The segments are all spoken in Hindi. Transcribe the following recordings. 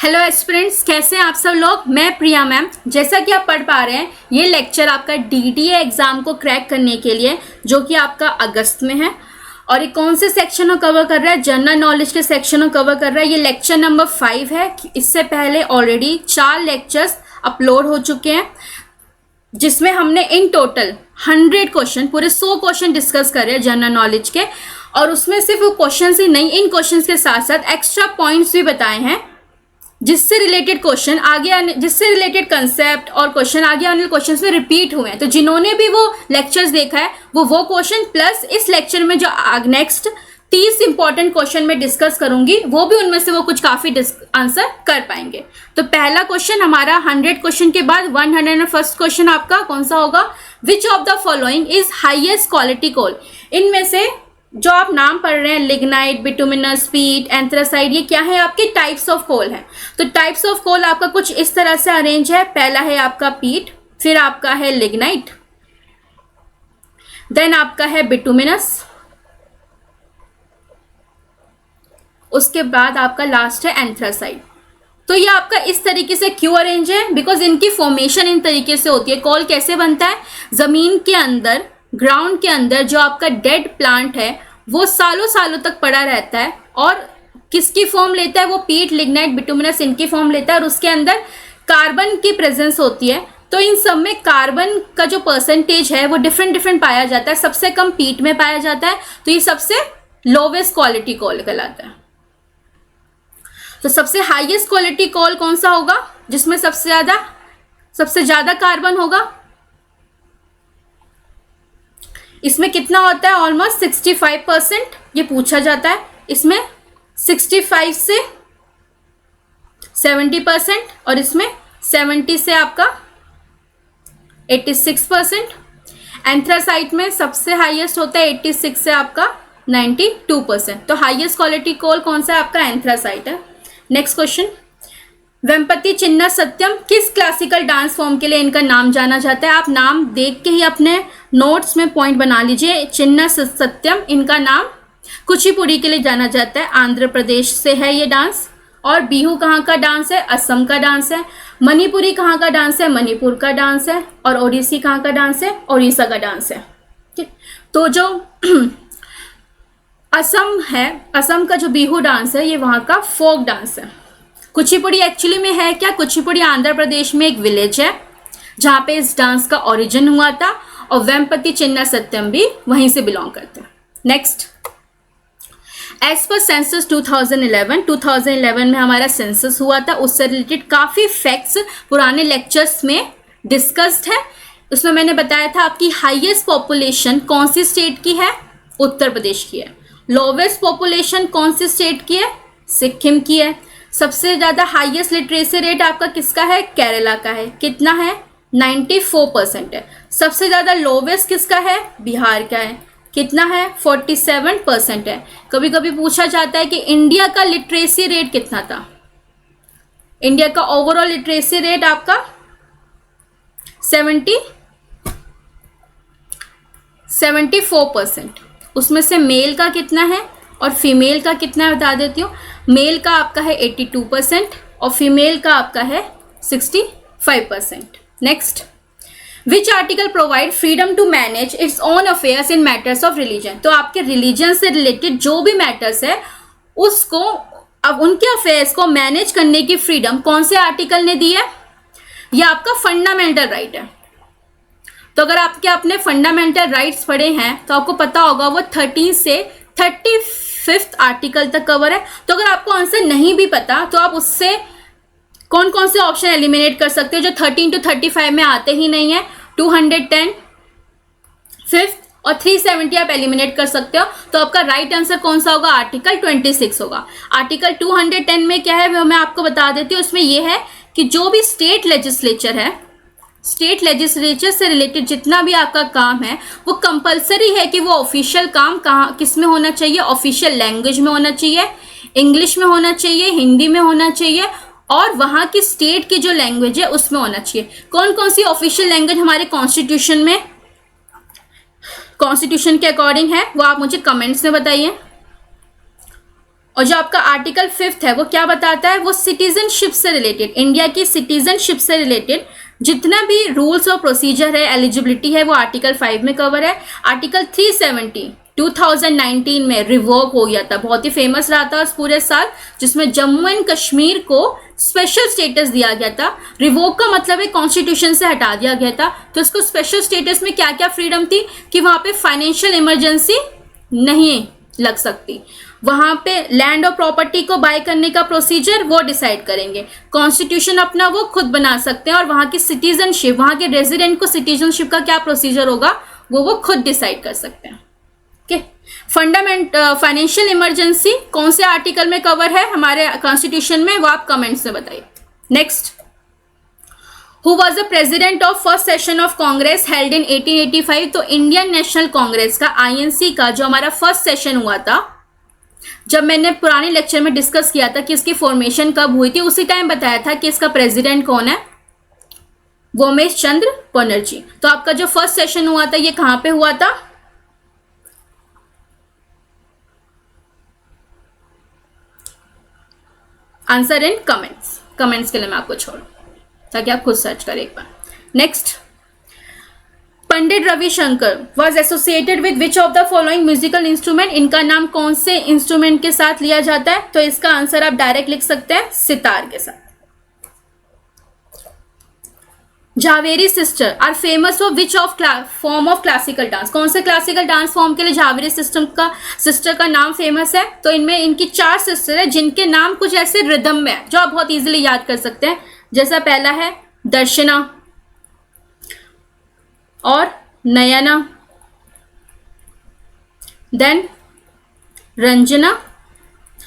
हेलो एस्पिरेंट्स, कैसे हैं आप सब लोग। मैं प्रिया मैम। जैसा कि आप पढ़ पा रहे हैं, ये लेक्चर आपका डीडीए एग्जाम को क्रैक करने के लिए, जो कि आपका अगस्त में है। और ये कौन से सेक्शन को कवर कर रहा है? जनरल नॉलेज के सेक्शन को कवर कर रहा है। ये लेक्चर नंबर 5 है। इससे पहले ऑलरेडी 4 लेक्चर्स अपलोड हो चुके हैं, जिसमें हमने इन टोटल 100 क्वेश्चन, पूरे 100 क्वेश्चन डिस्कस करे हैं जनरल नॉलेज के। और उसमें सिर्फ वो क्वेश्चन ही नहीं, इन क्वेश्चन के साथ साथ एक्स्ट्रा पॉइंट्स भी बताए हैं, जिससे रिलेटेड क्वेश्चन आगे आने, जिससे रिलेटेड कंसेप्ट और क्वेश्चन आगे आने वाले क्वेश्चन में रिपीट हुए हैं। तो जिन्होंने भी वो लेक्चर्स देखा है, वो क्वेश्चन प्लस इस लेक्चर में जो नेक्स्ट 30 इंपॉर्टेंट क्वेश्चन में डिस्कस करूंगी, वो भी उनमें से वो कुछ काफी आंसर कर पाएंगे। तो पहला क्वेश्चन हमारा 100 क्वेश्चन के बाद 101st क्वेश्चन आपका कौन सा होगा? Which of the following is highest quality coal? इनमें से जो आप नाम पढ़ रहे हैं, लिग्नाइट, बिटुमिनस, पीट, एंथ्रासाइड, ये क्या है? आपके टाइप्स ऑफ कोल है। तो टाइप्स ऑफ कोल आपका कुछ इस तरह से अरेंज है। पहला है आपका पीट, फिर आपका है लिग्नाइट, देन आपका है बिटुमिनस, उसके बाद आपका लास्ट है एंथ्रासाइड। तो ये आपका इस तरीके से क्यों अरेंज है? बिकॉज इनकी फॉर्मेशन इन तरीके से होती है। कोल कैसे बनता है? जमीन के अंदर, ग्राउंड के अंदर जो आपका डेड प्लांट है वो सालों सालों तक पड़ा रहता है, और किसकी फॉर्म लेता है? वो पीट, लिग्नाइट, बिटुमिनस, इनकी फॉर्म लेता है। और उसके अंदर कार्बन की प्रेजेंस होती है। तो इन सब में कार्बन का जो परसेंटेज है वो डिफरेंट पाया जाता है। सबसे कम पीट में पाया जाता है, तो ये सबसे लोवेस्ट क्वालिटी कोल कहलाता है। तो सबसे हाईएस्ट क्वालिटी कोल कौन सा होगा? जिसमें सबसे ज्यादा कार्बन होगा। इसमें कितना होता है? ऑलमोस्ट 65% ये पूछा जाता है। इसमें 65 से 70%, और इसमें 70 से आपका 86%। एंथ्रासाइट में सबसे हाईएस्ट होता है 86 से आपका 92%। तो हाईएस्ट क्वालिटी कोल कौन सा है? आपका एंथ्रासाइट है। नेक्स्ट क्वेश्चन, वेम्पति चिन्ना सत्यम किस क्लासिकल डांस फॉर्म के लिए इनका नाम जाना जाता है? आप नाम देख के ही अपने नोट्स में पॉइंट बना लीजिए। चिन्ना सत्यम, इनका नाम कुचिपुड़ी के लिए जाना जाता है। आंध्र प्रदेश से है ये डांस। और बिहू कहाँ का डांस है? असम का डांस है। मणिपुरी कहाँ का डांस है? मणिपुर का डांस है। और ओडिसी कहाँ का डांस है? उड़ीसा का डांस है। ठीक, तो जो असम है, असम का जो बिहू डांस है, ये वहाँ का फोक डांस है। कुचिपुड़ी एक्चुअली में है क्या? कुचिपुड़ी आंध्र प्रदेश में एक विलेज है जहाँ पे इस डांस का ओरिजिन हुआ था, और वेम्पति चिन्ना सत्यम भी वहीं से बिलोंग करते हैं। नेक्स्ट, एज पर सेंसस 2011 में हमारा सेंसस हुआ था। उससे रिलेटेड काफ़ी फैक्ट्स पुराने लेक्चर्स में डिस्कस्ड है। उसमें मैंने बताया था आपकी हाईएस्ट पॉपुलेशन कौन सी स्टेट की है? उत्तर प्रदेश की है। लोवेस्ट पॉपुलेशन कौन सी स्टेट की है? सिक्किम की है। सबसे ज़्यादा हाईएस्ट लिटरेसी रेट आपका किसका है? केरला का है। कितना है? 94% है। सबसे ज़्यादा लोवेस्ट किसका है? बिहार का है। कितना है? 47% है। कभी कभी पूछा जाता है कि इंडिया का लिटरेसी रेट कितना था? इंडिया का ओवरऑल लिटरेसी रेट आपका 74%। उसमें से मेल का कितना है और फीमेल का कितना है बता देती हूँ। मेल का आपका है 82% और फीमेल का आपका है 65%। Next, which article provide freedom to manage its own affairs in matters of religion? तो आपके रिलीजन से रिलेटेड जो भी मैटर्स है, उसको, अब उनके अफेयर्स को मैनेज करने की फ्रीडम कौन से आर्टिकल ने दी है? यह आपका फंडामेंटल राइट है। तो अगर आपके अपने फंडामेंटल राइट्स पढ़े हैं तो आपको पता होगा वो 13 से 35th आर्टिकल तक कवर है। तो अगर आपको आंसर नहीं भी पता तो आप उससे कौन कौन से ऑप्शन एलिमिनेट कर सकते हो जो 13 to 35 में आते ही नहीं है? 210, 5th और 370 आप एलिमिनेट कर सकते हो। तो आपका राइट आंसर कौन सा होगा? आर्टिकल 26 होगा। आर्टिकल 210 में क्या है वो मैं आपको बता देती हूँ। उसमें यह है कि जो भी स्टेट लेजिस्लेचर है, स्टेट लेजिस्लेचर से रिलेटेड जितना भी आपका काम है, वो कंपलसरी है कि वो ऑफिशियल काम कहाँ किस में होना चाहिए? ऑफिशियल लैंग्वेज में होना चाहिए, इंग्लिश में होना चाहिए, हिंदी में होना चाहिए, और वहाँ की स्टेट की जो लैंग्वेज है उसमें होना चाहिए। कौन कौन सी ऑफिशियल लैंग्वेज हमारे कॉन्स्टिट्यूशन में, कॉन्स्टिट्यूशन के अकॉर्डिंग है, वो आप मुझे कमेंट्स में बताइए। और जो आपका आर्टिकल 5 है वो क्या बताता है, वो सिटीजनशिप से रिलेटेड, इंडिया की सिटीजनशिप से रिलेटेड जितना भी रूल्स और प्रोसीजर है, एलिजिबिलिटी है, वो आर्टिकल 5 में कवर है। आर्टिकल 370 2019 में रिवोक हो गया था, बहुत ही फेमस रहा था उस पूरे साल, जिसमें जम्मू एंड कश्मीर को स्पेशल स्टेटस दिया गया था। रिवोक का मतलब है कॉन्स्टिट्यूशन से हटा दिया गया था। तो इसको स्पेशल स्टेटस में क्या क्या फ्रीडम थी कि वहां पे फाइनेंशियल इमरजेंसी नहीं लग सकती, वहां पे लैंड और प्रॉपर्टी को बाय करने का प्रोसीजर वो डिसाइड करेंगे, कॉन्स्टिट्यूशन अपना वो खुद बना सकते हैं, और वहां की सिटीजनशिप, वहां के रेजिडेंट को सिटीजनशिप का क्या प्रोसीजर होगा वो खुद डिसाइड कर सकते हैं। फंडामेंट फाइनेंशियल इमरजेंसी कौन से आर्टिकल में कवर है हमारे कॉन्स्टिट्यूशन में, वो आप कमेंट्स में बताइए। Next, who was the president of first session of Congress held in 1885। तो इंडियन नेशनल कांग्रेस का, आईएनसी का जो हमारा फर्स्ट सेशन हुआ था, जब मैंने पुराने लेक्चर में डिस्कस किया था कि इसकी फॉर्मेशन कब हुई थी, उसी टाइम बताया था कि इसका प्रेसिडेंट कौन है, वोमेश चंद्र बनर्जी। तो आपका जो फर्स्ट सेशन हुआ था ये कहां पे हुआ था, आंसर इन कमेंट्स के लिए मैं आपको छोड़ू ताकि आप खुद सर्च करें एक बार। Next, Pandit Ravishankar was associated with which of the following musical instrument. इनका नाम कौन से इंस्ट्रूमेंट के साथ लिया जाता है, तो इसका आंसर आप डायरेक्ट लिख सकते हैं सितार के साथ। Jhaveri sister are famous for which of form of classical dance. कौन से क्लासिकल डांस फॉर्म के लिए झावेरी सिस्टर का नाम फेमस है, तो इनमें इनकी 4 सिस्टर है जिनके नाम कुछ ऐसे रिदम में है जो आप बहुत इजीली याद कर सकते हैं। जैसा पहला है दर्शना और नयना, देन रंजना,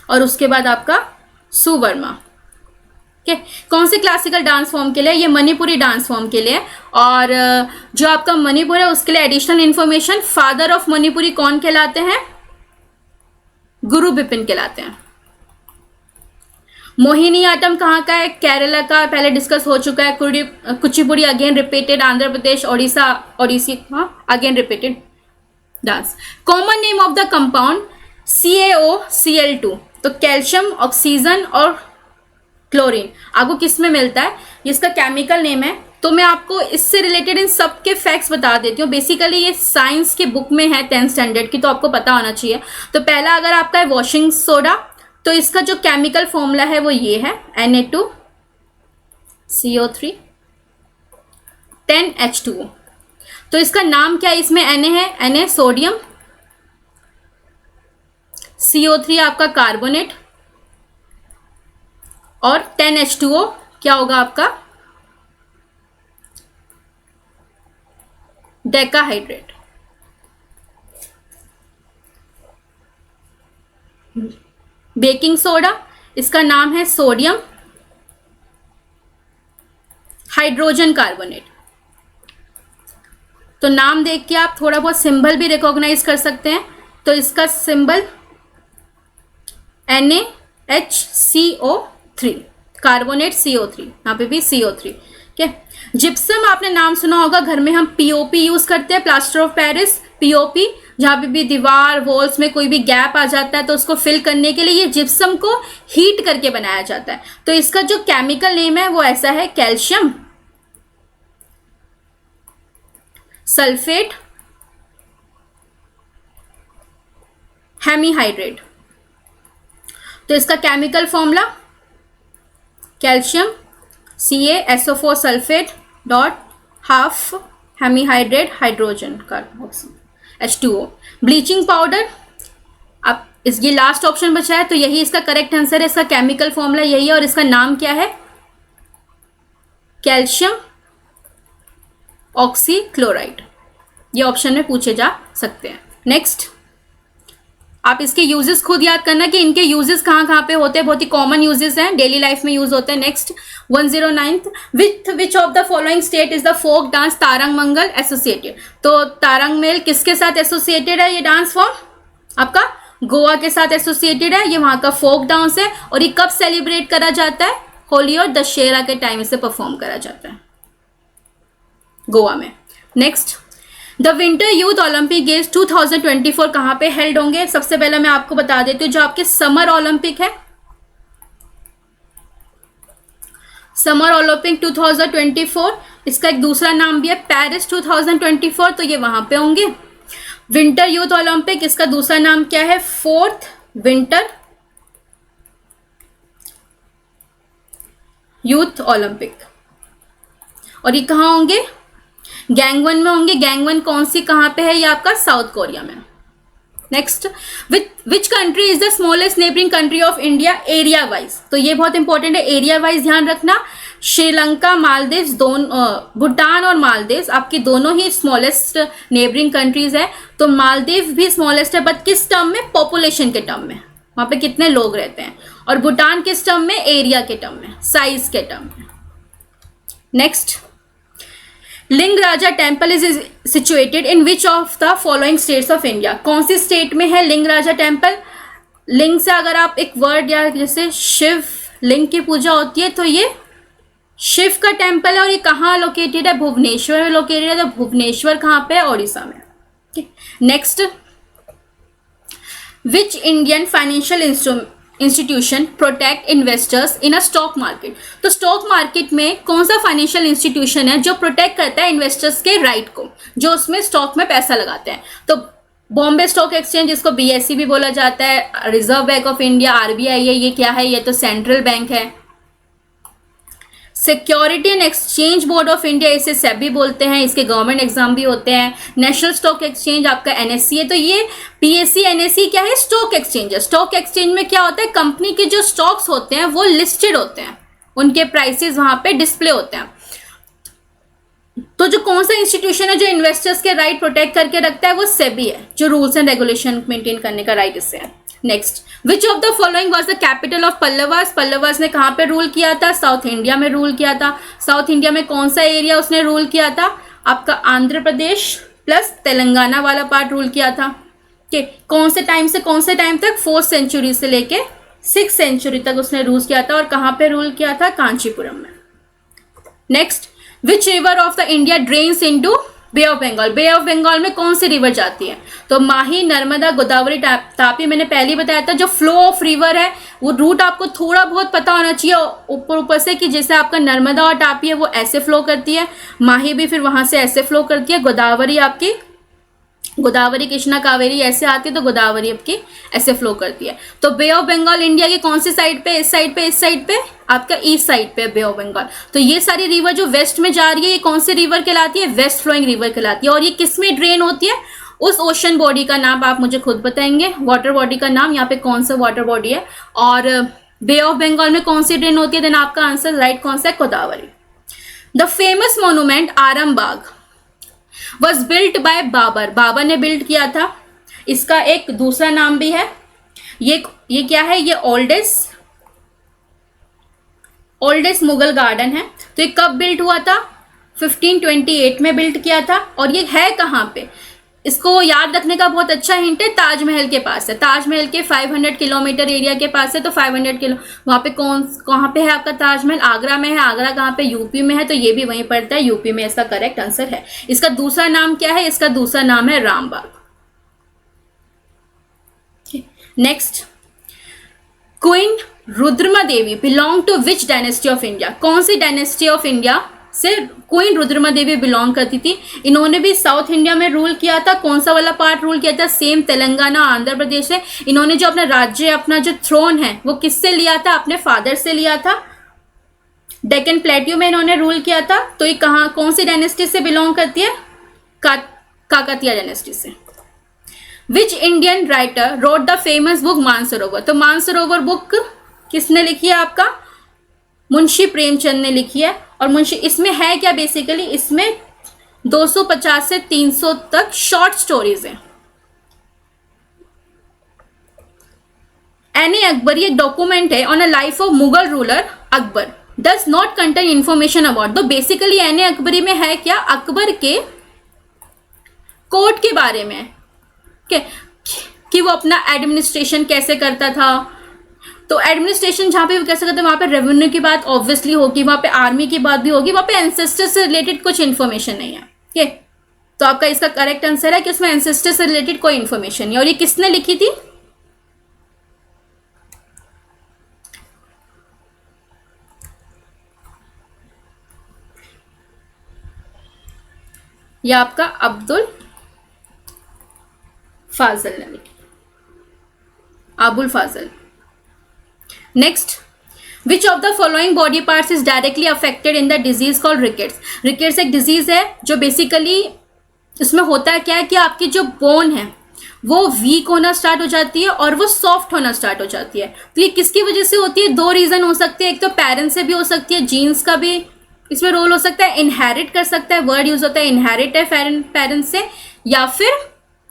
और उसके बाद आपका सुवर्मा। कौन से क्लासिकल डांस फॉर्म के लिए, ये मणिपुरी डांस फॉर्म के लिए। और जो आपका मणिपुर है उसके लिए additional information, father of Manipuri कौन कहलाते हैं, गुरु बिपिन कहलाते हैं। मोहिनी आटम कहाँ का है, केरला का, पहले डिस्कस हो चुका है। Kuchipudi again repeated, Andhra Pradesh, Odissi again repeated dance. Common name of the compound CaOCl2। तो कैल्शियम, ऑक्सीजन और क्लोरीन आपको किस में मिलता है, इसका केमिकल नेम है। तो मैं आपको इससे रिलेटेड इन सब के फैक्ट्स बता देती हूँ। बेसिकली ये साइंस की बुक में है 10th स्टैंडर्ड की, तो आपको पता होना चाहिए। तो पहला अगर आपका है वॉशिंग सोडा, तो इसका जो केमिकल फॉर्मूला है वो ये है Na2CO3 10H2O। तो इसका नाम क्या है, इसमें Na है, Na सोडियम, CO3 आपका कार्बोनेट, और 10H2O क्या होगा आपका, डेकाहाइड्रेट। बेकिंग सोडा, इसका नाम है सोडियम हाइड्रोजन कार्बोनेट। तो नाम देख के आप थोड़ा बहुत सिंबल भी रिकॉग्नाइज कर सकते हैं। तो इसका सिंबल NaHCO3, कार्बोनेट CO3, यहाँ पे भी CO3। ठीक है। जिप्सम आपने नाम सुना होगा, घर में हम POP यूज करते हैं, प्लास्टर ऑफ पेरिस, POP, जहाँ पे भी दीवार वॉल्स में कोई भी गैप आ जाता है तो उसको फिल करने के लिए ये जिप्सम को हीट करके बनाया जाता है। तो इसका जो केमिकल नेम है वो ऐसा है, कैल्शियम सल्फेट हेमीहाइड्रेट। तो इसका chemical formula calcium CaSO4 sulphate dot half hemihydrate hydrogen carboxyl H2O। Bleaching powder, अब इसकी लास्ट ऑप्शन बचा है तो यही इसका करेक्ट आंसर है। इसका केमिकल फॉर्मूला यही है और इसका नाम क्या है, कैल्शियम ऑक्सीक्लोराइड। ये ऑप्शन में पूछे जा सकते हैं। नेक्स्ट, आप इसके यूजेस खुद याद करना कि इनके यूजेस कहाँ कहाँ पे होते हैं, बहुत ही कॉमन यूजेस हैं, डेली लाइफ में यूज होते हैं। Next 109th, with which of the following state is the folk dance Tarang Mangal associated. तो तारंग मेल किसके साथ एसोसिएटेड है, ये डांस फॉर्म आपका गोवा के साथ एसोसिएटेड है। ये वहाँ का फोक डांस है और ये कब सेलिब्रेट करा जाता है, होली और दशहरा के टाइम इसे परफॉर्म करा जाता है गोवा में। Next, the winter youth Olympic games 2024 कहाँ पे हेल्ड होंगे? सबसे पहले मैं आपको बता देती हूँ, जो आपके समर ओलंपिक है, समर ओलंपिक 2024, इसका एक दूसरा नाम भी है पेरिस 2024, तो ये वहां पे होंगे। विंटर यूथ ओलंपिक, इसका दूसरा नाम क्या है? फोर्थ विंटर यूथ ओलंपिक, और ये कहाँ होंगे? गैंगवन में होंगे। गैंगवन कौन सी कहाँ पे है? ये आपका साउथ कोरिया में। Next, which country is the smallest neighbouring country of India area wise? तो ये बहुत इंपॉर्टेंट है, एरिया वाइज ध्यान रखना। श्रीलंका, मालदीव्स, दोनों, भूटान और मालदीव्स आपकी दोनों ही स्मॉलेस्ट नेबरिंग कंट्रीज है। तो मालदीव भी स्मॉलेस्ट है, बट किस टर्म में? पॉपुलेशन के टर्म में, वहां पे कितने लोग रहते हैं। और भूटान किस टर्म में? एरिया के टर्म में, साइज के टर्म में। Next, Lingaraja temple is situated in which of the following states of India? कौन सी स्टेट में है लिंगराजा टेम्पल? लिंग से अगर आप एक वर्ड, या जैसे शिव लिंग की पूजा होती है, तो ये शिव का टेम्पल है, और ये कहाँ लोकेटेड है? भुवनेश्वर में लोकेटेड है। तो भुवनेश्वर कहाँ पे है? ओडिशा में। Next, which Indian financial institution protect investors in a stock market? तो स्टॉक मार्केट में कौन सा फाइनेंशियल इंस्टीट्यूशन है जो प्रोटेक्ट करता है इन्वेस्टर्स के राइट को, जो उसमें स्टॉक में पैसा लगाते हैं? तो बॉम्बे स्टॉक एक्सचेंज, जिसको बीएसई भी बोला जाता है, reserve bank of India, RBI है, ये क्या है? ये तो सेंट्रल बैंक है। Security and exchange board of India, इसे सेबी बोलते हैं, इसके गवर्नमेंट एग्जाम भी होते हैं। नेशनल स्टॉक एक्सचेंज आपका एनएससी है। तो ये पीएससी एनएससी क्या है? स्टॉक एक्सचेंज है। स्टॉक एक्सचेंज में क्या होता है? कंपनी के जो स्टॉक्स होते हैं वो लिस्टेड होते हैं, उनके प्राइसेस वहां पे डिस्प्ले होते हैं। तो जो कौन सा इंस्टीट्यूशन है जो इन्वेस्टर्स के राइट प्रोटेक्ट करके रखता है? वो सेबी है, जो रूल्स एंड रेगुलेशन मेंटेन करने का राइट इससे है। Next, which of the following was the capital of Pallavas? Pallavas ने कहाँ पे रूल किया था? साउथ इंडिया में रूल किया था। साउथ इंडिया में कौन सा एरिया उसने रूल किया था? आपका आंध्र प्रदेश प्लस तेलंगाना वाला पार्ट रूल किया था। कौन से टाइम से कौन से टाइम तक? 4th सेंचुरी से लेके 6th सेंचुरी तक उसने रूल किया था। और कहाँ पे रूल किया था? कांचीपुरम में। Next, which river of the India drains into bay of Bengal? Bay of Bengal में कौन सी रिवर जाती है? तो माही, नर्मदा, गोदावरी, तापी। मैंने पहले ही बताया था, जो फ्लो ऑफ रिवर है वो रूट आपको थोड़ा बहुत पता होना चाहिए ऊपर ऊपर से, कि जैसे आपका नर्मदा और तापी है वो ऐसे फ्लो करती है, माही भी फिर वहां से ऐसे फ्लो करती है, गोदावरी आपकी, गोदावरी कृष्णा कावेरी ऐसे आती है, तो गोदावरी आपकी ऐसे फ्लो करती है। तो बे ऑफ बंगाल इंडिया की कौन सी साइड पे? इस साइड पे, इस साइड पे, आपका ईस्ट साइड पे बे ऑफ बंगाल। तो ये सारी रिवर जो वेस्ट में जा रही है, ये कौन सी रिवर कहलाती है? वेस्ट फ्लोइंग रिवर कहलाती है। और ये किस में ड्रेन होती है? उस ओशन बॉडी का नाम आप मुझे खुद बताएंगे, वाटर बॉडी का नाम, यहाँ पे कौन सा वाटर बॉडी है। और बे ऑफ बंगाल में कौन सी ड्रेन होती है? देन आपका आंसर राइट कौन सा है? Godavari. The famous monument Arambagh was built by Babur. Babur ने बिल्ड किया था। इसका एक दूसरा नाम भी है, ये क्या है? ये ओल्डेस्ट मुगल गार्डन है। तो ये कब बिल्ट हुआ था? 1528 में बिल्ट किया था। और ये है कहाँ पे? इसको याद रखने का बहुत अच्छा हिंट है, ताजमहल के पास है। ताजमहल के 500 किलोमीटर एरिया के पास है। तो 500 किलो वहाँ पे कहाँ पे है आपका ताजमहल? आगरा में है। आगरा कहाँ पे? यूपी में है। तो ये भी वहीं पड़ता है, यूपी में इसका करेक्ट आंसर है। इसका दूसरा नाम क्या है? इसका दूसरा नाम है Rambagh. Next, queen Rudrama Devi belong to which dynasty of India? कौन सी डायनेस्टी ऑफ इंडिया से क्वीन रुद्रमा देवी बिलोंग करती थी? इन्होंने भी साउथ इंडिया में रूल किया था। कौन सा वाला पार्ट रूल किया था? सेम तेलंगाना, आंध्र प्रदेश है। इन्होंने जो अपना राज्य, अपना जो थ्रोन है वो किससे लिया था? अपने फादर से लिया था। डेक्कन प्लेट्यू में इन्होंने रूल किया था। तो ये कहाँ, कौन सी डायनेस्टी से बिलोंग करती है? काकतिया डायनेस्टी से। Which Indian writer wrote the famous book Mansarovar? तो मानसरोवर बुक किसने लिखी है? आपका मुंशी प्रेमचंद ने लिखी है। और मुंशी, इसमें है क्या बेसिकली? इसमें 250 से 300 तक शॉर्ट स्टोरीज हैं। एनी अकबर एक डॉक्यूमेंट है on a life of Mughal ruler Akbar, does not contain information about. तो बेसिकली एनी अकबरी में है क्या? अकबर के कोर्ट के बारे में, कि वो अपना एडमिनिस्ट्रेशन कैसे करता था। तो एडमिनिस्ट्रेशन जहाँ पे कैसे करते हैं, वहाँ पे रेवेन्यू की बात ऑब्वियसली होगी, वहाँ पे आर्मी की बात भी होगी, वहाँ पे एंसेस्टर से रिलेटेड कुछ इन्फॉर्मेशन नहीं है। ठीक है, तो आपका इसका करेक्ट आंसर है कि उसमें एंसेस्टर से रिलेटेड कोई इंफॉर्मेशन नहीं। और ये किसने लिखी थी? ये आपका अब्दुल फाजल ने लिखी, Abul Fazal. Next, which of the following body parts is directly affected in the disease called rickets? Rickets एक डिजीज है जो बेसिकली इसमें होता है क्या है कि आपकी जो बोन है वो वीक होना स्टार्ट हो जाती है और वो सॉफ्ट होना स्टार्ट हो जाती है। तो ये किसकी वजह से होती है? दो रीजन हो सकते हैं, एक तो पेरेंट्स से भी हो सकती है, जीन्स का भी इसमें रोल हो सकता है, इनहेरिट कर सकता है, वर्ड यूज होता है इनहेरिट है पेरेंट्स से, या फिर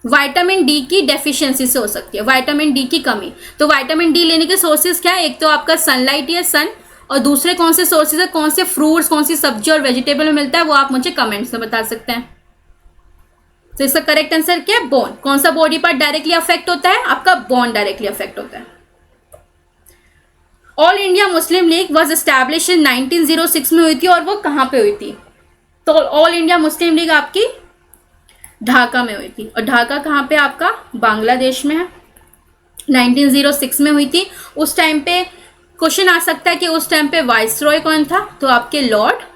विटामिन डी की डेफिशिएंसी से हो सकती है, विटामिन डी की कमी। तो विटामिन डी लेने के सोर्सेज क्या है? एक तो आपका सनलाइट या सन, और दूसरे कौन से सोर्सेज है, कौन से फ्रूट्स, कौन सी सब्जी और वेजिटेबल में मिलता है, वो आप मुझे कमेंट्स में बता सकते हैं। तो इसका करेक्ट आंसर क्या है? बोन। कौन सा बॉडी पार्ट डायरेक्टली अफेक्ट होता है? आपका बोन डायरेक्टली अफेक्ट होता है। All India Muslim league was establish in 1906 में हुई थी, और वो कहाँ पे हुई थी? तो ऑल इंडिया मुस्लिम लीग आपकी ढाका में हुई थी, और ढाका कहाँ पे? आपका बांग्लादेश में है। 1906 में हुई थी। उस टाइम पे क्वेश्चन आ सकता है कि उस टाइम पे वाइसरॉय कौन था? तो आपके लॉर्ड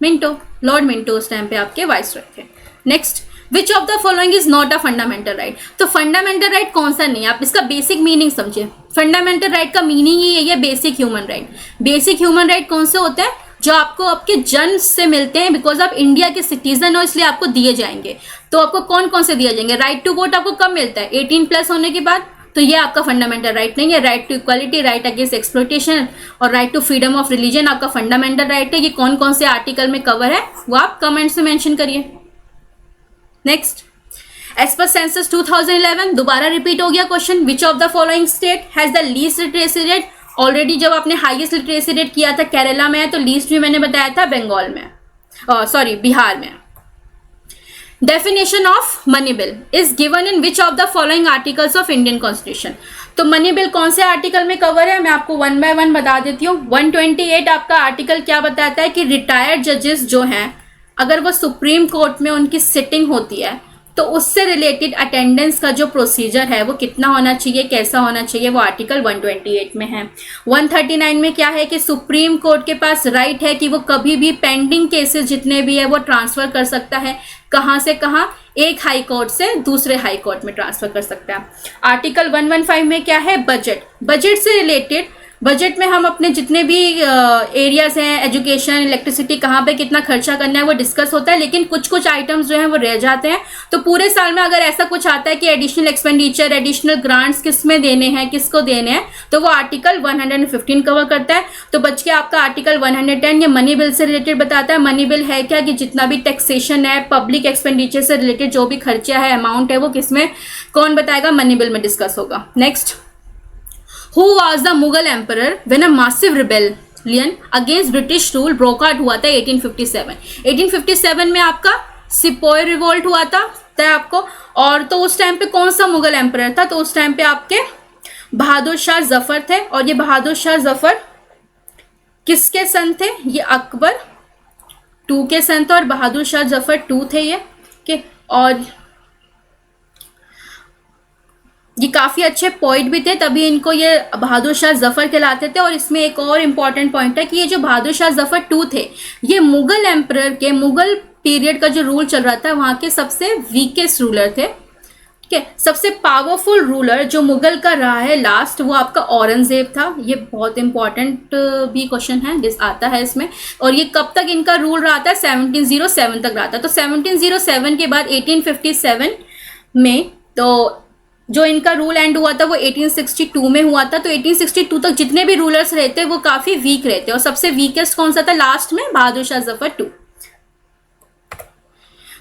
मिंटो उस टाइम पे आपके वाइसरॉय थे। Next, which of the following is not a fundamental right? तो फंडामेंटल राइट कौन सा नहीं है? आप इसका बेसिक मीनिंग समझिए। फंडामेंटल राइट का मीनिंग ही है basic human right. Basic human right कौन से होते हैं? जो आपको आपके जन्म से मिलते हैं, बिकॉज आप इंडिया के सिटीजन हो इसलिए आपको दिए जाएंगे। तो आपको कौन कौन से दिए जाएंगे? राइट टू वोट आपको कब मिलता है? 18+ होने के बाद। तो ये आपका फंडामेंटल राइट नहीं है। Right to equality, right against exploitation और right to freedom of religion आपका फंडामेंटल राइट है। ये कौन कौन से आर्टिकल में कवर है वो आप कमेंट्स में मेंशन करिए। नेक्स्ट, एज पर सेंसस 2011, दोबारा रिपीट हो गया question, which of the following state has the least literacy rate? Already जब आपने हाईएस्ट लिटरेसी रेट किया था केरला में है, तो लीस्ट भी मैंने बताया था बंगाल में, बिहार में। Definition of money bill is given in which of the following articles of Indian constitution? तो मनी बिल कौन से आर्टिकल में कवर है? मैं आपको 1 by 1 बता देती हूँ। 128 आपका आर्टिकल क्या बताता है कि रिटायर्ड जजेस जो हैं, अगर वो सुप्रीम कोर्ट में उनकी सिटिंग होती है तो उससे रिलेटेड अटेंडेंस का जो प्रोसीजर है वो कितना होना चाहिए, कैसा होना चाहिए, वो आर्टिकल 128 में है। 139 में क्या है कि सुप्रीम कोर्ट के पास राइट है कि वो कभी भी पेंडिंग केसेस जितने भी है वो ट्रांसफर कर सकता है। कहाँ से कहाँ? एक हाई कोर्ट से दूसरे हाई कोर्ट में ट्रांसफर कर सकता है। आर्टिकल 115 में क्या है? बजट। बजट से रिलेटेड, बजट में हम अपने जितने भी एरियाज हैं, एजुकेशन, इलेक्ट्रिसिटी, कहाँ पे कितना खर्चा करना है वो डिस्कस होता है, लेकिन कुछ कुछ आइटम्स जो हैं वो रह जाते हैं। तो पूरे साल में अगर ऐसा कुछ आता है कि एडिशनल एक्सपेंडिचर, एडिशनल ग्रांट्स किस में देने हैं, किसको देने हैं, तो वो आर्टिकल 115 कवर करता है। तो बच के आपका आर्टिकल 110, ये मनी बिल से रिलेटेड बताता है। मनी बिल है क्या? कि जितना भी टैक्सेशन है, पब्लिक एक्सपेंडिचर से रिलेटेड जो भी खर्चा है, अमाउंट है, वो किस में, कौन बताएगा? मनी बिल में डिस्कस होगा। Next, Who was the Mughal emperor when a massive rebellion against British rule broke out हुआ था 1857? 1857 में आपका सिपोय रिवोल्ट हुआ था आपको। और तो उस टाइम पे कौन सा मुगल एम्परर था? तो उस टाइम पे आपके बहादुर शाह जफर थे। और ये बहादुर शाह जफर किसके सन थे? ये अकबर 2 के सन थे, और बहादुर शाह जफर 2 थे ये के। और ये काफ़ी अच्छे पोइट भी थे, तभी इनको ये बहादुर शाह जफर कहलाते थे। और इसमें एक और इम्पॉर्टेंट पॉइंट है कि ये जो बहादुर शाह जफर 2 थे, ये मुगल एम्परर के, मुगल पीरियड का जो रूल चल रहा था वहाँ के सबसे वीकेस्ट रूलर थे। ठीक है, सबसे पावरफुल रूलर जो मुगल का रहा है लास्ट, वो आपका औरंगजेब था। ये बहुत इंपॉर्टेंट भी क्वेश्चन है, जिस आता है इसमें। और ये कब तक इनका रूल रहा था? 1707 तक रहा था। तो 1707 के बाद 1857 में तो जो इनका रूल एंड हुआ था वो 1862 में हुआ था। तो 1862 तक जितने भी रूलर्स रहते वो काफ़ी वीक रहते, और सबसे वीकेस्ट कौन सा था लास्ट में? Bahadur Shah Zafar 2।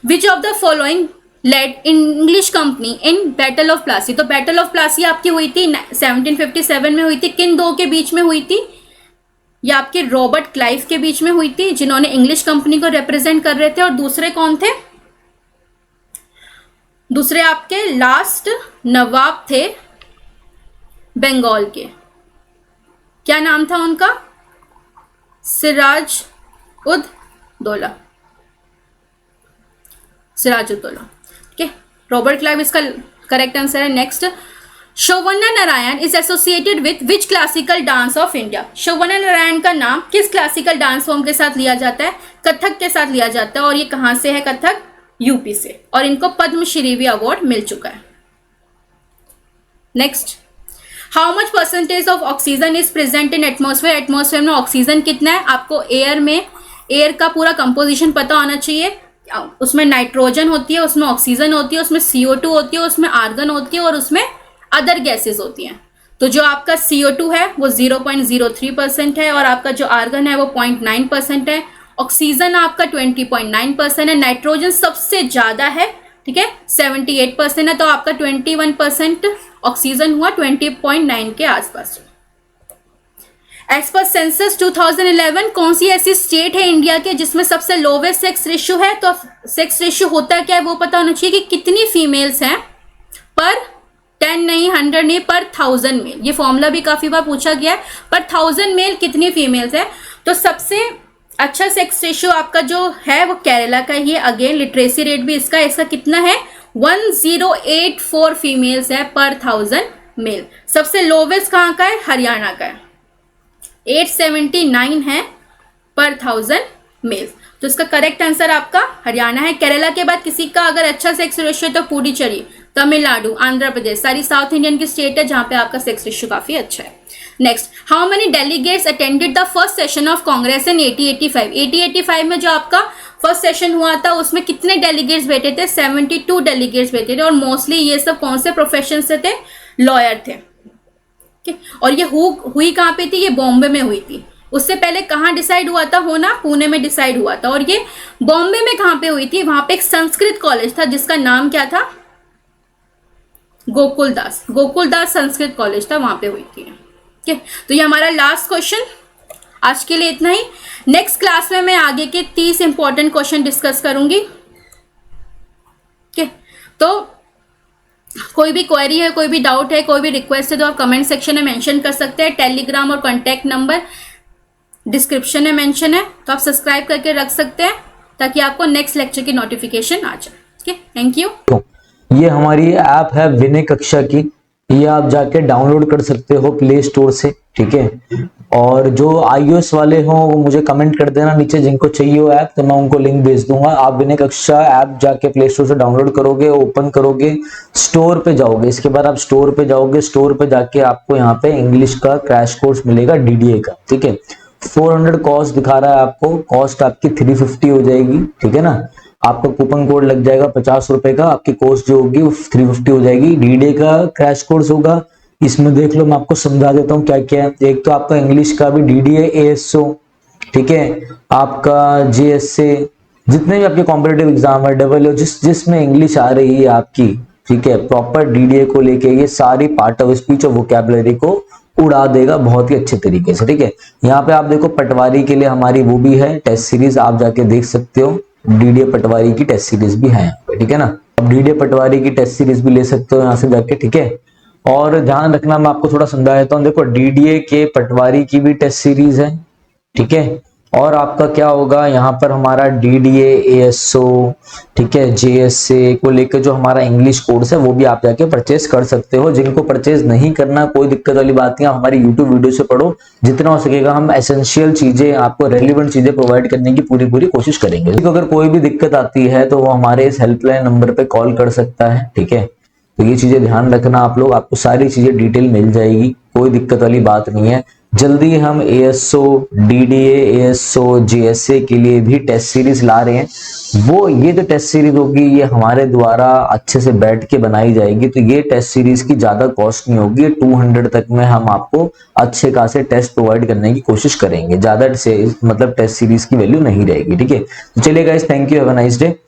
Which of the following led English company in battle of Plassey? तो बैटल ऑफ प्लासी आपकी हुई थी 1757 में हुई थी। किन दो के बीच में हुई थी? ये आपके रॉबर्ट क्लाइव के बीच में हुई थी, जिन्होंने इंग्लिश कंपनी को रिप्रेजेंट कर रहे थे। और दूसरे कौन थे? दूसरे आपके लास्ट नवाब थे बंगाल के, क्या नाम था उनका? सिराज उद दौला। सिराजुद्दौला। ठीक है, रॉबर्ट क्लाइव इसका करेक्ट आंसर है। Next, Shobhana Narayan is associated with which classical dance of India. Shobhana Narayan का नाम किस क्लासिकल डांस फॉर्म के साथ लिया जाता है? कथक के साथ लिया जाता है। और ये कहाँ से है कथक? यूपी से। और इनको पद्मश्री भी अवार्ड मिल चुका है। Next, how much percentage of oxygen is present in atmosphere. Atmosphere में ऑक्सीजन कितना है? आपको एयर में, एयर का पूरा कंपोजिशन पता होना चाहिए। उसमें नाइट्रोजन होती है, उसमें ऑक्सीजन होती है, उसमें CO2 होती है, उसमें आर्गन होती है और उसमें अदर गैसेस होती हैं। तो जो आपका CO2 है वो 0.03% है और आपका जो आर्गन है वो 0.9% है। ऑक्सीजन आपका 20.9% है। नाइट्रोजन सबसे ज़्यादा है, ठीक है, 78% है। तो आपका 21% ऑक्सीजन हुआ, 20.9 के आसपास। एज पर सेंसस 2011 कौन सी ऐसी स्टेट है इंडिया के जिसमें सबसे लोवेस्ट सेक्स रेशियो है? तो सेक्स रेशियो होता क्या है वो पता होना चाहिए कि कितनी फीमेल्स हैं पर 10 नहीं, 100 नहीं, पर 1000 मेल। ये फॉर्मूला भी काफी बार पूछा गया है। पर 1000 मेल कितनी फीमेल्स है? तो सबसे अच्छा सेक्स रेशियो आपका जो है वो केरला का ही है। अगेन लिटरेसी रेट भी इसका कितना है? 1084 फीमेल्स है पर 1000 मेल। सबसे लोवेस्ट कहाँ का है? हरियाणा का है, 879 है पर 1000 मेल। तो इसका करेक्ट आंसर आपका हरियाणा है। केरला के बाद किसी का अगर अच्छा सेक्स रेशियो तो पुडुचेरी, तमिलनाडु, आंध्र प्रदेश, सारी साउथ इंडियन की स्टेट है जहां पे आपका सेक्स रेशियो काफी अच्छा है। Next, how many delegates attended the first session of Congress in 1885। 1885 में जो आपका फर्स्ट सेशन हुआ था उसमें कितने डेलीगेट्स बैठे थे? 72 डेलीगेट्स बैठे थे। और मोस्टली ये सब कौन से प्रोफेशन से थे? लॉयर थे। और ये हुई कहाँ पे थी? ये बॉम्बे में हुई थी। उससे पहले कहाँ डिसाइड हुआ था होना? पुणे में डिसाइड हुआ था। और ये बॉम्बे में कहाँ पे हुई थी? वहां पे एक संस्कृत कॉलेज था जिसका नाम क्या था? गोकुलदास। गोकुलदास संस्कृत कॉलेज था, वहां पे हुई थी। ठीक है, तो ये हमारा लास्ट क्वेश्चन। आज के लिए इतना ही। नेक्स्ट क्लास में मैं आगे के 30 इंपॉर्टेंट क्वेश्चन डिस्कस करूंगी। ठीक है, तो कोई भी क्वेरी है, कोई भी डाउट है, कोई भी रिक्वेस्ट है तो आप कमेंट सेक्शन में मेंशन कर सकते हैं। टेलीग्राम और कॉन्टैक्ट नंबर डिस्क्रिप्शन में मेंशन है, तो आप सब्सक्राइब करके रख सकते हैं ताकि आपको नेक्स्ट लेक्चर की नोटिफिकेशन आ जाए। ठीक है, थैंक यू। ये हमारी ऐप है विनय कक्षा की, ये आप जाके डाउनलोड कर सकते हो प्ले स्टोर से। ठीक है, और जो iOS वाले हो वो मुझे कमेंट कर देना नीचे, जिनको चाहिए वो ऐप, तो मैं उनको लिंक भेज दूंगा। आप विनय कक्षा ऐप जाके प्ले स्टोर से डाउनलोड करोगे, ओपन करोगे, स्टोर पे जाओगे। इसके बाद आप स्टोर पे जाओगे, स्टोर पे जाके आपको यहाँ पे इंग्लिश का क्रैश कोर्स मिलेगा DDA का। ठीक है, 400 कॉस्ट दिखा रहा है आपको, कॉस्ट आपकी 350 हो जाएगी। ठीक है ना, आपका कूपन कोड लग जाएगा 50 रुपए का, आपकी कॉस्ट जो होगी वो 350 हो जाएगी। DDA का क्रैश कोर्स होगा, इसमें देख लो मैं आपको समझा देता हूँ क्या क्या है। एक तो आपका इंग्लिश का भी DDA ASO, ठीक है, आपका JSA, जितने भी आपके कॉम्पिटिटिव एग्जाम है, WO, जिसमें इंग्लिश आ रही है आपकी, ठीक है, प्रॉपर DDA को लेके ये सारी पार्ट ऑफ स्पीच और वोकैबुलरी को उड़ा देगा बहुत ही अच्छे तरीके से। ठीक है, यहाँ पे आप देखो पटवारी के लिए हमारी वो भी है टेस्ट सीरीज, आप जाके देख सकते हो। DDA पटवारी की टेस्ट सीरीज भी है यहाँ पे। ठीक है ना, अब DDA पटवारी की टेस्ट सीरीज भी ले सकते हो यहाँ से जाके। ठीक है, और ध्यान रखना, मैं आपको थोड़ा समझा देता हूँ। देखो DDA के पटवारी की भी टेस्ट सीरीज है। ठीक है, और आपका क्या होगा यहाँ पर हमारा DDA ASO, ठीक है, JSA को लेकर जो हमारा इंग्लिश कोर्स है वो भी आप जाके परचेज कर सकते हो। जिनको परचेज नहीं करना कोई दिक्कत वाली बात नहीं, आप हमारी YouTube वीडियो से पढ़ो, जितना हो सकेगा हम एसेंशियल चीजें आपको, रेलिवेंट चीजें प्रोवाइड करने की पूरी कोशिश करेंगे। अगर कोई भी दिक्कत आती है तो वो हमारे इस हेल्पलाइन नंबर पे कॉल कर सकता है। ठीक है, तो ये चीजें ध्यान रखना आप लोग, आपको सारी चीजें डिटेल मिल जाएगी, कोई दिक्कत वाली बात नहीं है। जल्दी हम ASO, DDA, ASO, JSA के लिए भी टेस्ट सीरीज ला रहे हैं। वो ये जो टेस्ट सीरीज होगी ये हमारे द्वारा अच्छे से बैठ के बनाई जाएगी, तो ये टेस्ट सीरीज की ज्यादा कॉस्ट नहीं होगी। 200 तक में हम आपको अच्छे खासे टेस्ट प्रोवाइड करने की कोशिश करेंगे, ज्यादा से मतलब टेस्ट सीरीज की वैल्यू नहीं रहेगी। ठीक है, तो चलिए guys, thank you, have a nice day.